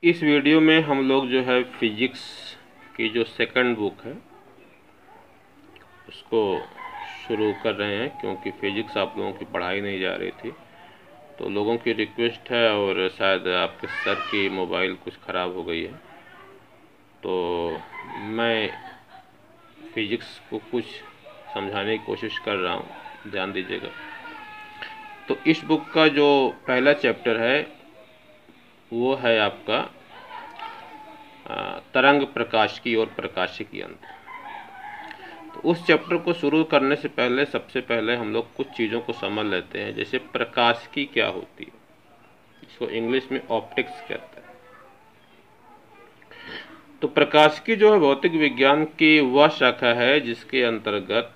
इस वीडियो में हम लोग जो है फिजिक्स की जो सेकंड बुक है उसको शुरू कर रहे हैं, क्योंकि फिजिक्स आप लोगों की पढ़ाई नहीं जा रही थी। तो लोगों की रिक्वेस्ट है और शायद आपके सर की मोबाइल कुछ ख़राब हो गई है, तो मैं फिजिक्स को कुछ समझाने की कोशिश कर रहा हूँ, ध्यान दीजिएगा। तो इस बुक का जो पहला चैप्टर है वो है आपका तरंग प्रकाशिकी और प्रकाशिकी यंत्र। तो उस चैप्टर को शुरू करने से पहले सबसे पहले हम लोग कुछ चीज़ों को समझ लेते हैं, जैसे प्रकाशिकी क्या होती है। इसको इंग्लिश में ऑप्टिक्स कहते हैं। तो प्रकाशिकी जो है भौतिक विज्ञान की वह शाखा है जिसके अंतर्गत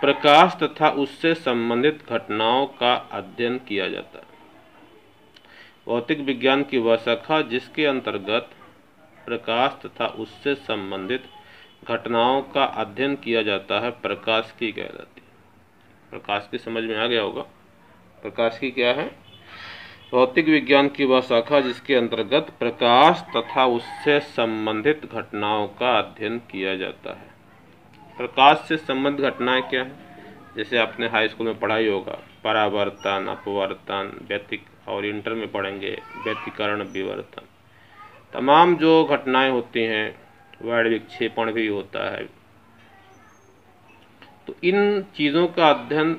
प्रकाश तथा उससे संबंधित घटनाओं का अध्ययन किया जाता है। भौतिक विज्ञान की वह शाखा जिसके अंतर्गत प्रकाश तथा उससे संबंधित घटनाओं का अध्ययन किया जाता है, प्रकाशिकी कहलाती है। प्रकाश की समझ में आ गया होगा। प्रकाशिकी क्या है? भौतिक विज्ञान की वह शाखा जिसके अंतर्गत प्रकाश तथा उससे संबंधित घटनाओं का अध्ययन किया जाता है। प्रकाश से संबंधित घटनाएं क्या है? जैसे आपने हाई स्कूल में पढ़ाई होगा, परावर्तन, अपवर्तन, और इंटर में पढ़ेंगे व्यतिकरण, विवर्तन। तमाम जो घटनाएं होती हैं, वर्ण विक्षेपण भी होता है। तो इन चीज़ों का अध्ययन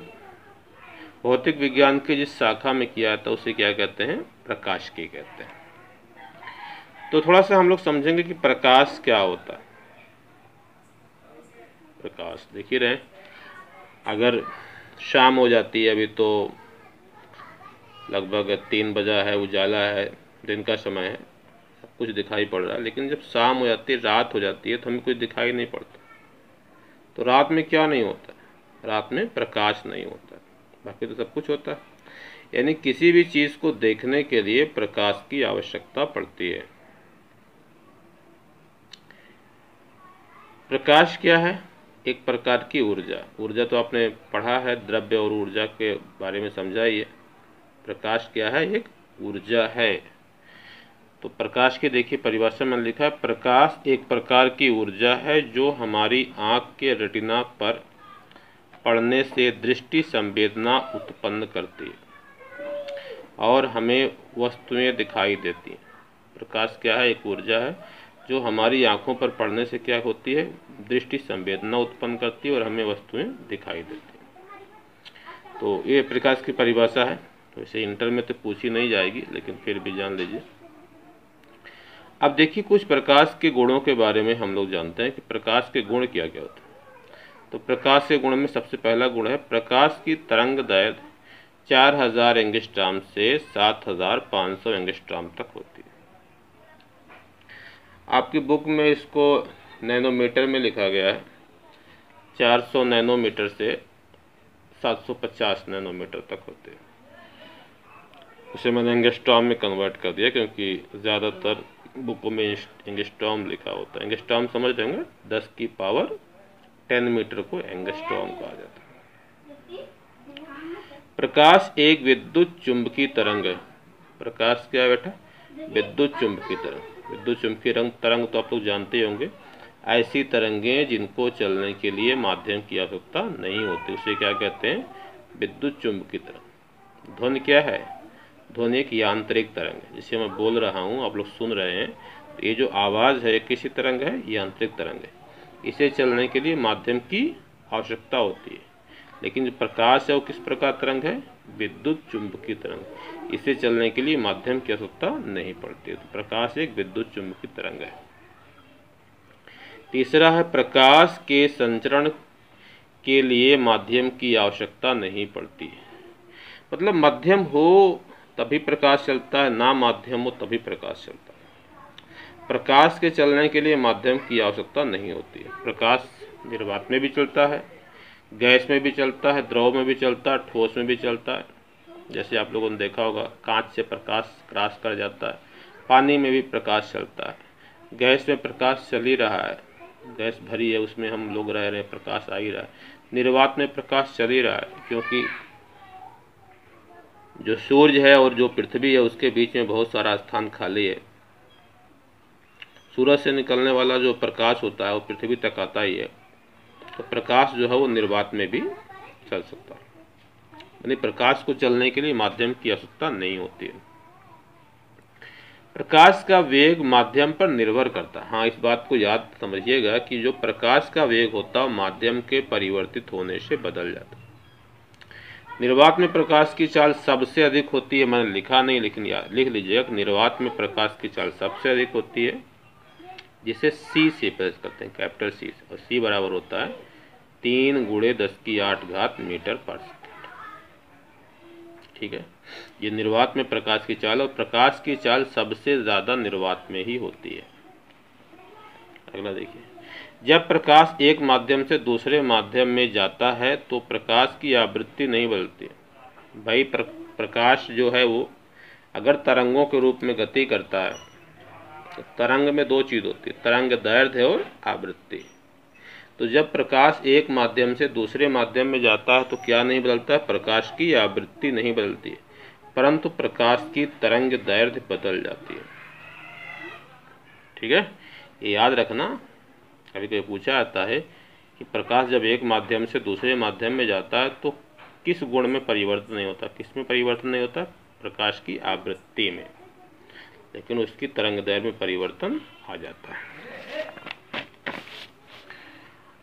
भौतिक विज्ञान की जिस शाखा में किया जाता है उसे क्या कहते हैं? प्रकाशिकी कहते हैं। तो थोड़ा सा हम लोग समझेंगे कि प्रकाश क्या होता है। प्रकाश देख ही रहे, अगर शाम हो जाती है, अभी तो लगभग 3 बजा है, उजाला है, दिन का समय है, सब कुछ दिखाई पड़ रहा है। लेकिन जब शाम हो जाती है, रात हो जाती है, तो हमें कुछ दिखाई नहीं पड़ता। तो रात में क्या नहीं होता? रात में प्रकाश नहीं होता, बाकी तो सब कुछ होता है। यानी किसी भी चीज़ को देखने के लिए प्रकाश की आवश्यकता पड़ती है। प्रकाश क्या है? एक प्रकार की ऊर्जा। ऊर्जा तो आपने पढ़ा है, द्रव्य और ऊर्जा के बारे में समझा ही है। प्रकाश क्या है? एक ऊर्जा है। तो प्रकाश की देखिए परिभाषा में लिखा है, प्रकाश एक प्रकार की ऊर्जा है जो हमारी आँख के रेटिना पर पड़ने से दृष्टि संवेदना उत्पन्न करती है और हमें वस्तुएं दिखाई देती हैं। प्रकाश क्या है? एक ऊर्जा है जो हमारी आंखों पर पड़ने से क्या होती है? दृष्टि संवेदना उत्पन्न करती है और हमें वस्तुएं दिखाई देती हैं। तो ये प्रकाश की परिभाषा है। तो इसे इंटर में तो पूछी नहीं जाएगी, लेकिन फिर भी जान लीजिए। अब देखिए, कुछ प्रकाश के गुणों के बारे में हम लोग जानते हैं कि प्रकाश के गुण क्या क्या होते हैं। तो प्रकाश के गुण में सबसे पहला गुण है, प्रकाश की तरंग दैर्घ्य 4000 एंगस्ट्रॉम से 7500 एंगस्ट्रॉम तक होती है। आपकी बुक में इसको नैनोमीटर में लिखा गया है। 400 नैनोमीटर से 750 नैनोमीटर तक होते हैं। उसे मैंने एंगस्ट्रॉम में कन्वर्ट कर दिया, क्योंकि ज़्यादातर बुकों में एंगस्ट्रॉम लिखा होता है। एंगस्ट्रॉम समझ रहे होंगे, 10 की पावर 10 मीटर को एंगस्ट्रॉम कहा जाता है। प्रकाश एक विद्युत चुंबकीय तरंग है। प्रकाश क्या है बेटा? विद्युत चुंबकीय तरंग। विद्युत चुंबकीय तरंग तो आप लोग जानते होंगे, ऐसी तरंगें जिनको चलने के लिए माध्यम की आवश्यकता नहीं होती, उसे क्या कहते हैं? विद्युत चुंबकीय तरंग। ध्वनि क्या है? ध्वनि एक यांत्रिक तरंग है। जिसे मैं बोल रहा हूँ, आप लोग सुन रहे हैं, तो ये जो आवाज़ है किसी तरंग है? यांत्रिक तरंग है। इसे चलने के लिए माध्यम की आवश्यकता होती है। लेकिन जो प्रकाश है वो किस प्रकार तरंग है? विद्युत चुंबकीय तरंग। इसे चलने के लिए माध्यम की आवश्यकता नहीं पड़ती है। तो प्रकाश एक विद्युत चुंबकीय तरंग है। तीसरा है, प्रकाश के संचरण के लिए माध्यम की आवश्यकता नहीं पड़ती है। मतलब माध्यम हो तभी प्रकाश चलता है, ना माध्यम हो तभी प्रकाश चलता है। प्रकाश के चलने के लिए माध्यम की आवश्यकता नहीं होती है। प्रकाश निर्वात में भी चलता है, गैस में भी चलता है, द्रव में भी चलता है, ठोस में भी चलता है। जैसे आप लोगों ने देखा होगा, कांच से प्रकाश क्रॉस कर जाता है। पानी में भी प्रकाश चलता है। गैस में प्रकाश चल ही रहा है, गैस भरी है, उसमें हम लोग रह रहे हैं, प्रकाश आ ही रहा है। निर्वात में प्रकाश चल ही रहा है, क्योंकि जो सूर्य है और जो पृथ्वी है उसके बीच में बहुत सारा स्थान खाली है। सूरज से निकलने वाला जो प्रकाश होता है वो पृथ्वी तक आता ही है, तो प्रकाश जो है वो निर्वात में भी चल सकता है, यानी प्रकाश को चलने के लिए माध्यम की आवश्यकता नहीं होती है। प्रकाश का वेग माध्यम पर निर्भर करता है। हाँ, इस बात को याद समझिएगा कि जो प्रकाश का वेग होता है माध्यम के परिवर्तित होने से बदल जाता है। निर्वात में प्रकाश की चाल सबसे अधिक होती है, मैंने लिखा नहीं लेकिन लिख लीजिएगा कि निर्वात में प्रकाश की चाल सबसे अधिक होती है, जिसे सी से प्रेस करते हैं, कैपिटल सी, और सी बराबर होता है 3 × 10⁸ मीटर पर सेकेंड। ठीक है, ये निर्वात में प्रकाश की चाल, और प्रकाश की चाल सबसे ज़्यादा निर्वात में ही होती है। अगला देखिए, जब प्रकाश एक माध्यम से दूसरे माध्यम में जाता है तो प्रकाश की आवृत्ति नहीं बदलती। भाई प्रकाश जो है वो अगर तरंगों के रूप में गति करता है तो तरंग में दो चीज़ होती है, तरंग दैर्ध्य और आवृत्ति। तो जब प्रकाश एक माध्यम से दूसरे माध्यम में जाता है तो क्या नहीं बदलता है, प्रकाश की आवृत्ति नहीं बदलती है, परंतु प्रकाश की तरंग दैर्ध्य बदल जाती है। ठीक है, ये याद रखना। कभी कभी पूछा जाता है कि प्रकाश जब एक माध्यम से दूसरे माध्यम में जाता है तो किस गुण में परिवर्तन नहीं होता, किस में परिवर्तन नहीं होता, प्रकाश की आवृत्ति में, लेकिन उसकी तरंगदैर्घ्य में परिवर्तन आ जाता है।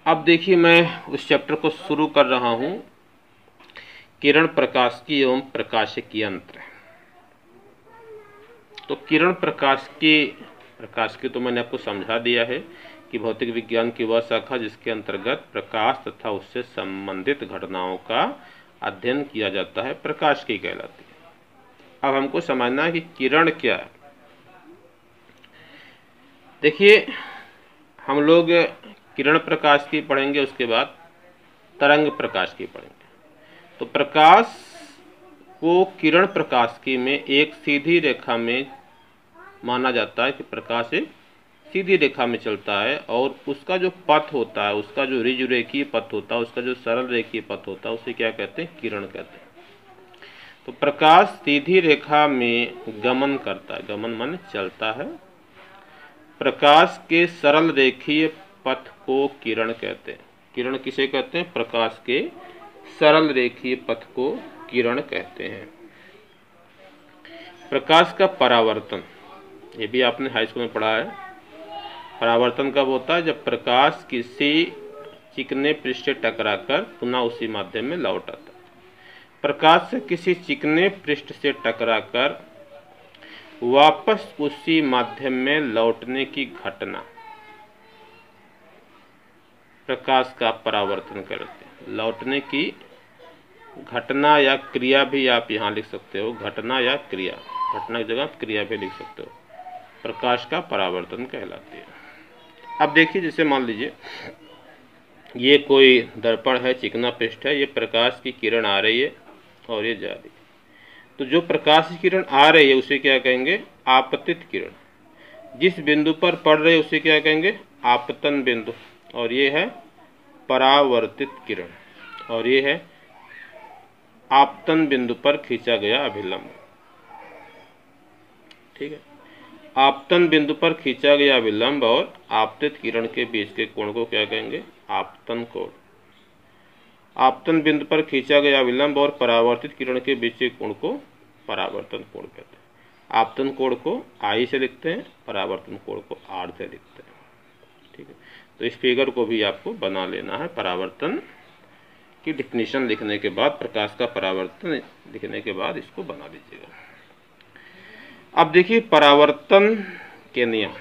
अब देखिए, मैं उस चैप्टर को शुरू कर रहा हूं, किरण प्रकाशिकी एवं प्रकाशिकी यंत्र। तो किरण प्रकाशिकी तो मैंने आपको समझा दिया है कि भौतिक विज्ञान की वह शाखा जिसके अंतर्गत प्रकाश तथा उससे संबंधित घटनाओं का अध्ययन किया जाता है, प्रकाशिकी कहलाती है। अब हमको समझना है कि किरण क्या है। देखिए, हम लोग किरण प्रकाश की पढ़ेंगे, उसके बाद तरंग प्रकाश की पढ़ेंगे। तो प्रकाश को किरण प्रकाश की में एक सीधी रेखा में माना जाता है कि प्रकाश एक सीधी रेखा में चलता है, और उसका जो पथ होता है, उसका जो ऋजुरेखीय पथ होता है, उसका जो सरल रेखीय पथ होता है, उसे क्या कहते हैं, किरण कहते हैं। तो प्रकाश सीधी रेखा में गमन करता है, गमन माने चलता है। प्रकाश के सरल रेखीय पथ को किरण कहते हैं। किरण किसे कहते हैं, प्रकाश के सरल रेखीय पथ को किरण कहते हैं। प्रकाश का परावर्तन, ये भी आपने हाई स्कूल में पढ़ा है। परावर्तन कब होता है, जब प्रकाश किसी चिकने पृष्ठ से टकराकर पुनः उसी माध्यम में लौट आता है। प्रकाश से किसी चिकने पृष्ठ से टकराकर वापस उसी माध्यम में लौटने की घटना प्रकाश का परावर्तन करते हैं। लौटने की घटना या क्रिया भी आप यहाँ लिख सकते हो, घटना या क्रिया, घटना की जगह क्रिया भी लिख सकते हो, प्रकाश का परावर्तन कहलाती है। अब देखिए, जैसे मान लीजिए ये कोई दर्पण है, चिकना पृष्ठ है, ये प्रकाश की किरण आ रही है और ये जा रही है। तो जो प्रकाश की किरण आ रही है उसे क्या कहेंगे, आपतित किरण। जिस बिंदु पर पड़ रही है उसे क्या कहेंगे, आपतन बिंदु। और ये है परावर्तित किरण, और ये है आपतन बिंदु पर खींचा गया अभिलंब। ठीक है, आपतन बिंदु पर खींचा गया अभिलंब और आपतित किरण के बीच के कोण को क्या कहेंगे, आपतन कोण। आपतन बिंदु पर खींचा गया अभिलंब और परावर्तित किरण के बीच के कोण को परावर्तन कोण कहते हैं। आपतन कोण को आई से लिखते हैं, परावर्तन कोण को आर से लिखते हैं। ठीक है, तो इस फिगर को भी आपको बना लेना है। परावर्तन की डिफिनीशन लिखने के बाद, प्रकाश का परावर्तन लिखने के बाद इसको बना लीजिएगा। अब देखिए, परावर्तन के नियम,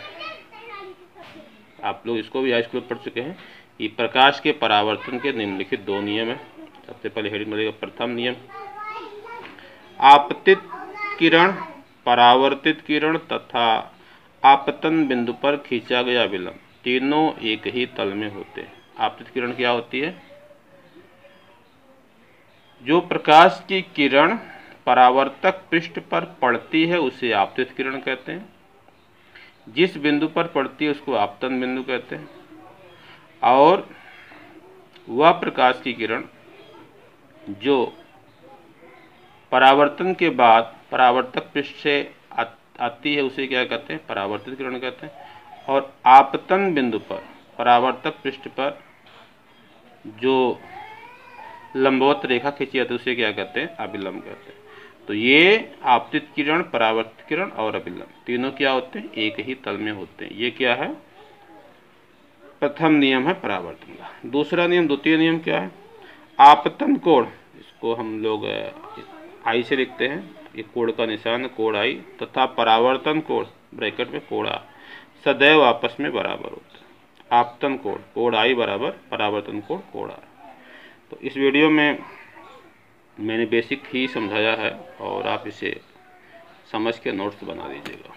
आप लोग इसको भी हाई स्कूल में पढ़ चुके हैं कि प्रकाश के परावर्तन के निम्नलिखित 2 नियम है। सबसे पहले हेडिंग मिलेगा, प्रथम नियम, आपतित किरण, परावर्तित किरण तथा आपतन बिंदु पर खींचा गया अभिलंब तीनों एक ही तल में होते हैं। आपतित किरण क्या होती है, जो प्रकाश की किरण परावर्तक पृष्ठ पर पड़ती है उसे आपतित किरण कहते हैं। जिस बिंदु पर पड़ती है उसको आपतन बिंदु कहते हैं। और वह प्रकाश की किरण जो परावर्तन के बाद परावर्तक पृष्ठ से आती है उसे क्या कहते हैं, परावर्तित किरण कहते हैं। और आपतन बिंदु पर परावर्तक पृष्ठ पर जो लंबवत रेखा खींची जाती है उसे क्या कहते हैं, अभिलंब कहते हैं। तो ये आपतित किरण, परावर्तित किरण और अभिलंब तीनों क्या होते हैं, एक ही तल में होते हैं। ये क्या है, प्रथम नियम है परावर्तन का। दूसरा नियम, द्वितीय नियम क्या है, आपतन कोण, इसको हम लोग आई से लिखते हैं, ये कोण का निशान है, कोण आई, तथा परावर्तन कोण ब्रैकेट में कोण आ, सदैव आपस में बराबर होते हैं। आपतन कोण कोण आई बराबर परावर्तन कोण कोण आ। तो इस वीडियो में मैंने बेसिक ही समझाया है और आप इसे समझ के नोट्स बना दीजिएगा।